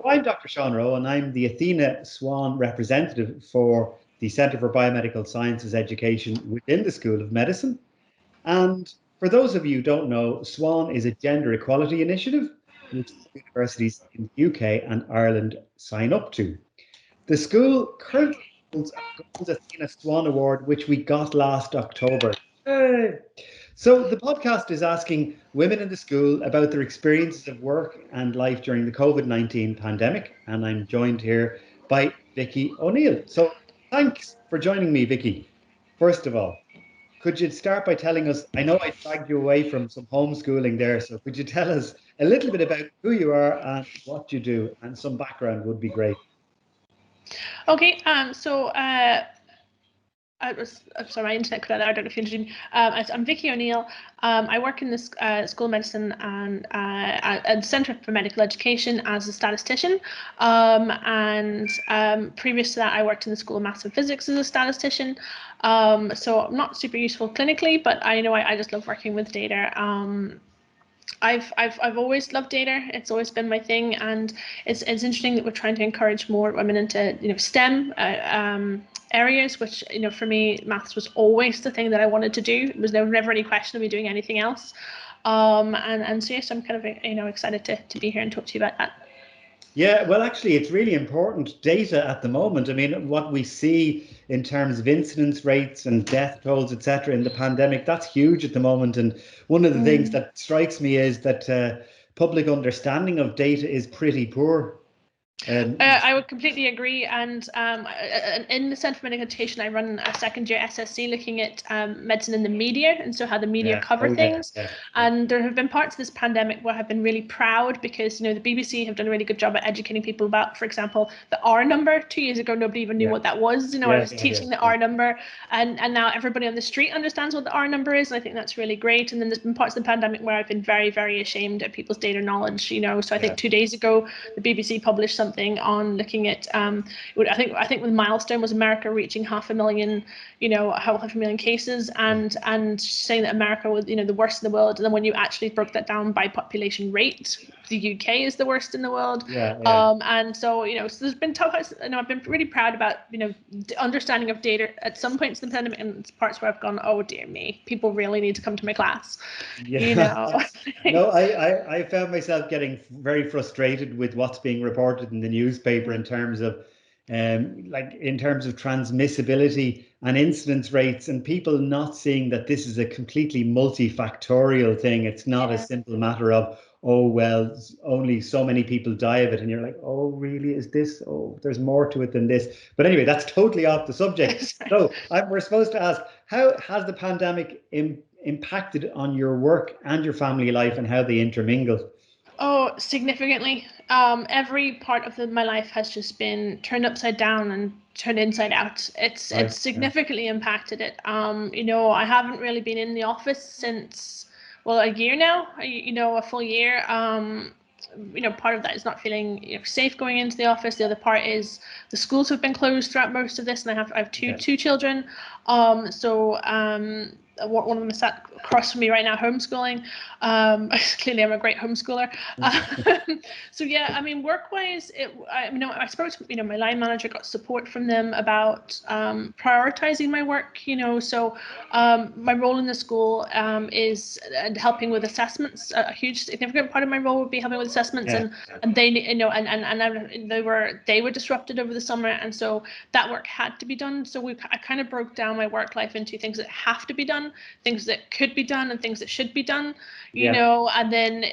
I'm Dr. Sean Rowe, and I'm the Athena Swan representative for the Centre for Biomedical Sciences Education within the School of Medicine. And for those of you who don't know, SWAN is a gender equality initiative which universities in the UK and Ireland sign up to. The school currently holds a Gold Athena Swan Award, which we got last October. Yay! So the podcast is asking women in the school about their experiences of work and life during the COVID-19 pandemic. And I'm joined here by Vikki O'Neill. So thanks for joining me, Vikki. First of all, could you start by telling us, I know I dragged you away from some homeschooling there, so could you tell us a little bit about who you are and what you do, and some background would be great. Okay, I'm sorry, my internet cut out. I don't know if you introduced me. I'm Vikki O'Neill. I work in the School of Medicine and at the Centre for Medical Education as a statistician. Previous to that, I worked in the School of Maths and Physics as a statistician. So I'm not super useful clinically, but I just love working with data. I've always loved data. It's always been my thing, and it's interesting that we're trying to encourage more women into STEM areas, which for me, maths was always the thing that I wanted to do. It was never any question of me doing anything else. So yes, I'm kind of excited to be here and talk to you about that. Yeah, well, actually, it's really important data at the moment. I mean, what we see in terms of incidence rates and death tolls, etc., in the pandemic, that's huge at the moment. And one of the things that strikes me is that public understanding of data is pretty poor. I would completely agree. And in the Centre for Medical Education, I run a second year SSC looking at medicine in the media, and so how the media cover things. And there have been parts of this pandemic where I've been really proud because the BBC have done a really good job at educating people about, for example, the R number. 2 years ago, nobody even knew what that was. I was teaching the R number, and now everybody on the street understands what the R number is. And I think that's really great. And then there's been parts of the pandemic where I've been very, very ashamed of people's data knowledge. So I think 2 days ago, the BBC published something on looking at I think the milestone was America reaching 500,000 cases, and saying that America was the worst in the world. And then when you actually broke that down by population rate, the UK is the worst in the world. And so so there's been tough. I've been really proud about the understanding of data at some points in the pandemic, and it's parts where I've gone, oh dear me, people really need to come to my class. No, I found myself getting very frustrated with what's being reported in the newspaper in terms of transmissibility and incidence rates, and people not seeing that this is a completely multifactorial thing. It's not a simple matter of, oh, well, only so many people die of it. And you're like, oh, really? Is this? Oh, there's more to it than this. But anyway, that's totally off the subject. So we're supposed to ask, how has the pandemic impacted on your work and your family life and how they intermingle? Oh, significantly. Every part of my life has just been turned upside down and turned inside out. It's significantly impacted it. I haven't really been in the office since, well, a year now, a full year. Part of that is not feeling safe going into the office. The other part is the schools have been closed throughout most of this, and I have two children. One of them is sat across from me right now, homeschooling. Clearly, I'm a great homeschooler. Work-wise, I suppose my line manager got support from them about prioritizing my work. My role in the school is helping with assessments. A huge, significant part of my role would be helping with assessments, and they were disrupted over the summer, and so that work had to be done. So I kind of broke down my work life into things that have to be done, things that could be done, and things that should be done. And then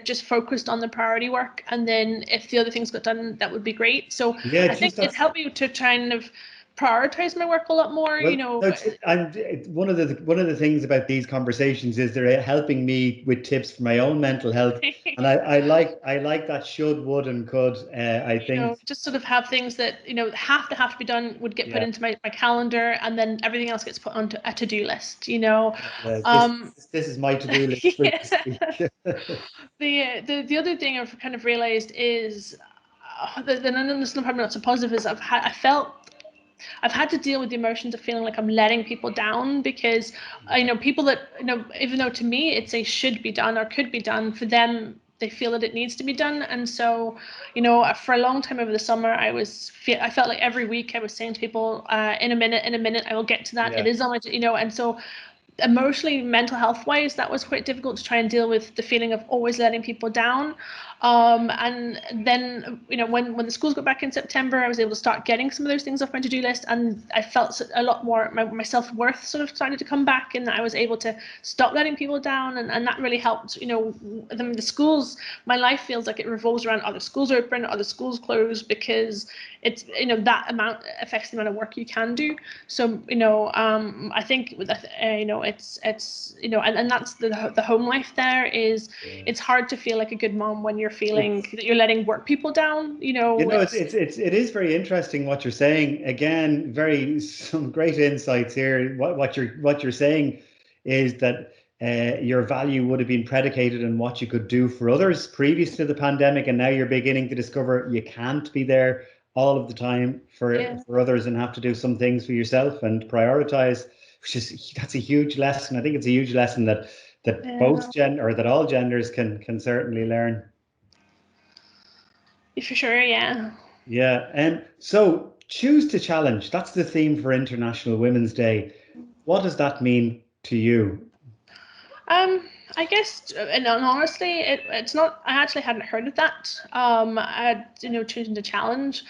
just focused on the priority work, and then if the other things got done, that would be great. So I think it helped me to kind of prioritize my work a lot more. One of the things about these conversations is they're helping me with tips for my own mental health, and I like that should, would, and could. I think just sort of have things that have to be done would get put into my calendar, and then everything else gets put onto a to-do list. This is my to-do list. The other thing I've kind of realized is this is probably not so positive, is I've had to deal with the emotions of feeling like I'm letting people down, because people that even though to me it's a should be done or could be done, for them they feel that it needs to be done. And so, you know, for a long time over the summer, I felt like every week I was saying to people, in a minute, I will get to that. It is on my, you know, and so emotionally, mental health wise, that was quite difficult to try and deal with the feeling of always letting people down. And then, you know, when the schools got back in September, I was able to start getting some of those things off my to-do list, and I felt a lot more, my self-worth sort of started to come back, and I was able to stop letting people down, and that really helped. You know, the schools, my life feels like it revolves around other schools open, other schools closed, because it's, you know, that amount affects the amount of work you can do. So, you know, I think with you know, it's you know, and that's the home life there is, it's hard to feel like a good mom when you're feeling that you're letting work people down. You know, it is very interesting what you're saying. Again, some great insights here. What you're saying is that your value would have been predicated on what you could do for others previous to the pandemic, and now you're beginning to discover you can't be there all of the time for others, and have to do some things for yourself and prioritize. That's a huge lesson. I think it's a huge lesson that that all genders can certainly learn. For sure, yeah. Yeah, and so choose to challenge. That's the theme for International Women's Day. What does that mean to you? I guess, and honestly, it's not. I actually hadn't heard of that. You know, choosing to challenge.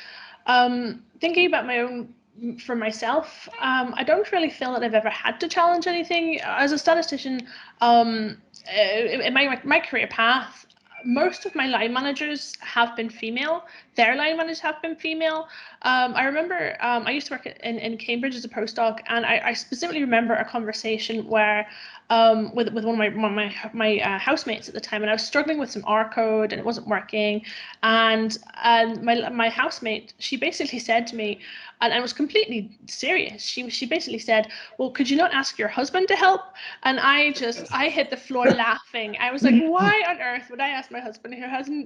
Thinking about my own, for myself, I don't really feel that I've ever had to challenge anything as a statistician. In my career path, most of my line managers have been female. Their line managers have been female. I remember I used to work in Cambridge as a postdoc, and I specifically remember a conversation where with one of my housemates at the time, and I was struggling with some R code and it wasn't working, and my housemate, she basically said to me, and I was completely serious. She basically said, "Well, could you not ask your husband to help?" And I hit the floor laughing. I was like, "Why on earth would I ask my husband,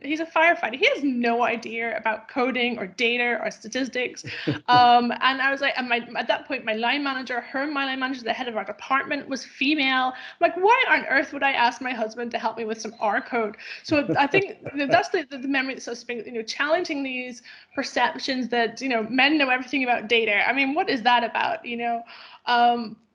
he's a firefighter, he has no idea about coding or data or statistics." And I was like, at that point, my line manager, the head of our department, was female. I'm like, why on earth would I ask my husband to help me with some R code? So I think that's the memory that's so spring, you know, challenging these perceptions that, you know, men know everything about data. I mean, what is that about, you know?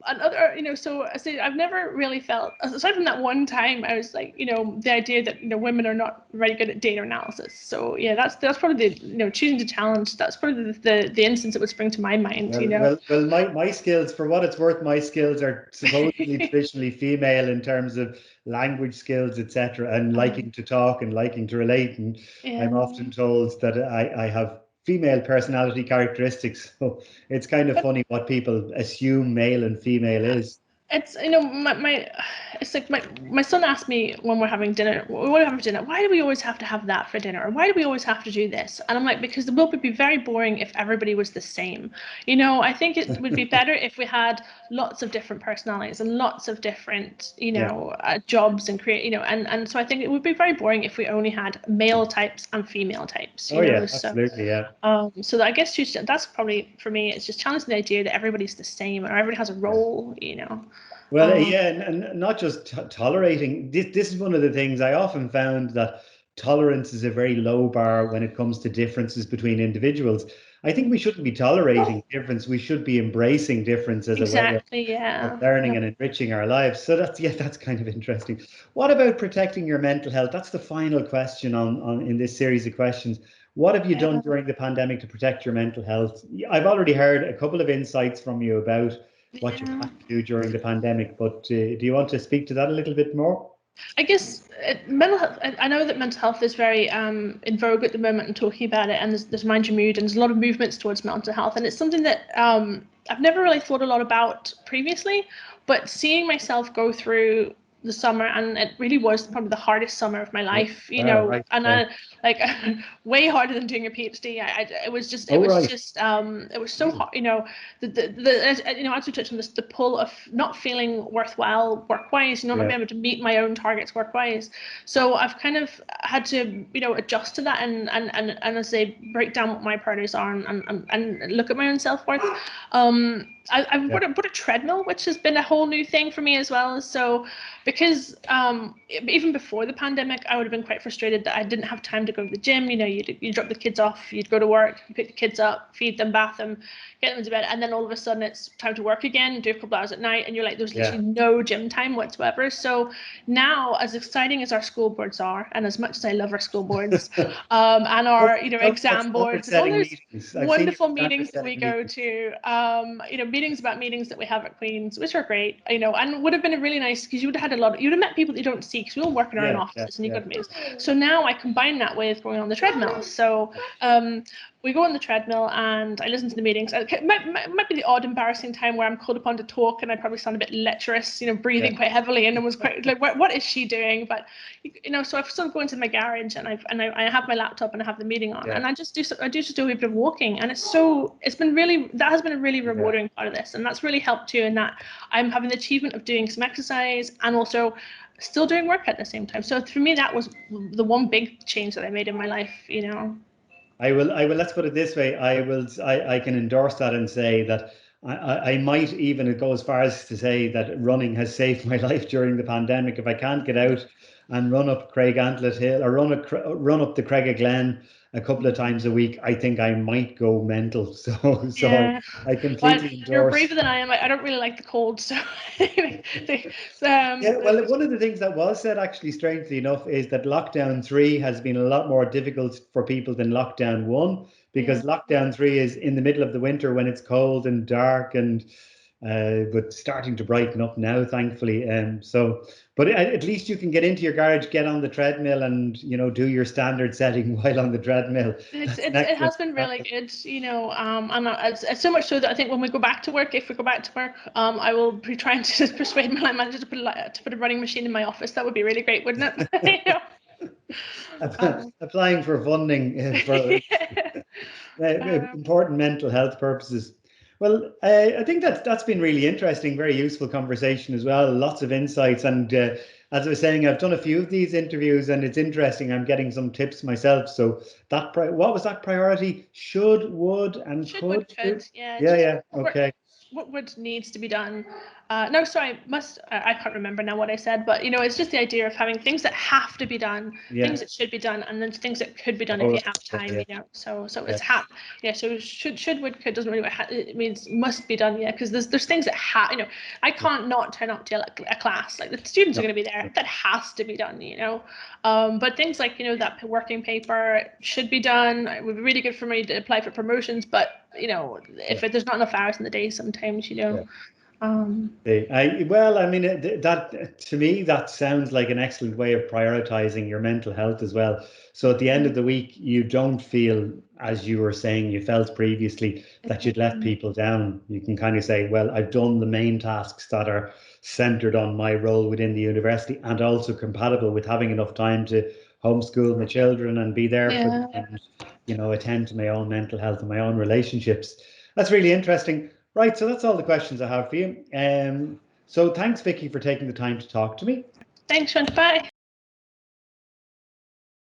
Another, you know, so I say I've never really felt, aside from that one time, I was like, you know, the idea that, you know, women are not very good at data analysis. So yeah, that's probably the, you know, choosing to challenge. That's probably the instance that would spring to my mind. You know, well, my skills, for what it's worth, my skills are supposedly traditionally female in terms of language skills, etc., and liking to talk and liking to relate. And I'm often told that I have female personality characteristics. So it's kind of funny what people assume male and female is. It's, you know, it's like my son asked me when we're having dinner, why do we always have to have that for dinner, or why do we always have to do this? And I'm like, because the world would be very boring if everybody was the same. You know, I think it would be better if we had lots of different personalities and lots of different, you know, jobs and create, you know, and so I think it would be very boring if we only had male types and female types. You know? Absolutely, So I guess that's probably for me. It's just challenging the idea that everybody's the same or everybody has a role. You know. Well, and not just tolerating. This is one of the things I often found, that tolerance is a very low bar when it comes to differences between individuals. I think we shouldn't be tolerating difference. We should be embracing difference as a way of learning and enriching our lives. So that's kind of interesting. What about protecting your mental health? That's the final question on in this series of questions. What have you done during the pandemic to protect your mental health? I've already heard a couple of insights from you about what you had to do during the pandemic, but do you want to speak to that a little bit more? I guess mental health. I know that mental health is very in vogue at the moment and talking about it, and there's Mind Your Mood, and there's a lot of movements towards mental health, and it's something that I've never really thought a lot about previously, but seeing myself go through the summer, and it really was probably the hardest summer of my life, you know, and I like way harder than doing a PhD. It was just it was so hard, you know, you know, as we touched on this, the pull of not feeling worthwhile work-wise, you know, not being able to meet my own targets work-wise. So I've kind of had to, you know, adjust to that and I say break down what my priorities are and look at my own self-worth. I've put a treadmill, which has been a whole new thing for me as well. So because even before the pandemic, I would have been quite frustrated that I didn't have time to go to the gym. You know, you drop the kids off, you'd go to work, you pick the kids up, feed them, bath them, get them into bed, and then all of a sudden it's time to work again, do a couple hours at night, and you're like, there's literally no gym time whatsoever. So now, as exciting as our school boards are, and as much as I love our school boards, and our exam boards, and all those wonderful meetings that we go to, meetings about meetings that we have at Queen's, which are great, and would have been a really nice, because you would have had you'd have met people that you don't see, because we all work in our own offices, and you go to meetings. So now I combine that with going on the treadmill. So we go on the treadmill and I listen to the meetings. It might be the odd embarrassing time where I'm called upon to talk and I probably sound a bit lecherous, breathing quite heavily, and it was quite like, what is she doing? But so I sort of go into my garage and I have my laptop and I have the meeting on, and I just do a bit of walking, and that has been a really rewarding part of this, and that's really helped too, in that I'm having the achievement of doing some exercise and also still doing work at the same time. So for me, that was the one big change that I made in my life. I will. Let's put it this way. I can endorse that and say that I might even go as far as to say that running has saved my life during the pandemic. If I can't get out and run up Craig Antlet Hill or run up the Craig of Glen a couple of times a week, I think I might go mental. So I completely endorse. You're braver than I am. I don't really like the cold, so anyway. Well, one of the things that was said, actually, strangely enough, is that lockdown 3 has been a lot more difficult for people than lockdown 1, because lockdown 3 is in the middle of the winter when it's cold and dark, and but starting to brighten up now, thankfully. But at least you can get into your garage, get on the treadmill, and do your standard setting while on the treadmill. It has been really good, and it's so much so that I think when we go back to work, I will be trying to persuade my line manager to put a running machine in my office. That would be really great, wouldn't it? Applying for funding for important mental health purposes. Well, I think that's been really interesting, very useful conversation as well. Lots of insights, and as I was saying, I've done a few of these interviews, and it's interesting. I'm getting some tips myself. So what was that priority? Should, would, and could? Yeah. Okay. What needs to be done? No, sorry, I can't remember now what I said, but it's just the idea of having things that have to be done, things that should be done, and then things that could be done if you have time. So it's so should, would, could doesn't really, it means must be done. Because there's things that I can't not turn up to a class, like the students are going to be there. That has to be done. But things like that working paper should be done. It would be really good for me to apply for promotions, but if there's not enough hours in the day, sometimes that to me, that sounds like an excellent way of prioritizing your mental health as well. So at the end of the week, you don't feel, as you were saying, you felt previously, that you'd let people down. You can kind of say, well, I've done the main tasks that are centered on my role within the university, and also compatible with having enough time to homeschool my children and be there for them, and attend to my own mental health and my own relationships. That's really interesting. Right, so that's all the questions I have for you. So thanks, Vikki, for taking the time to talk to me. Thanks, Sean. Bye.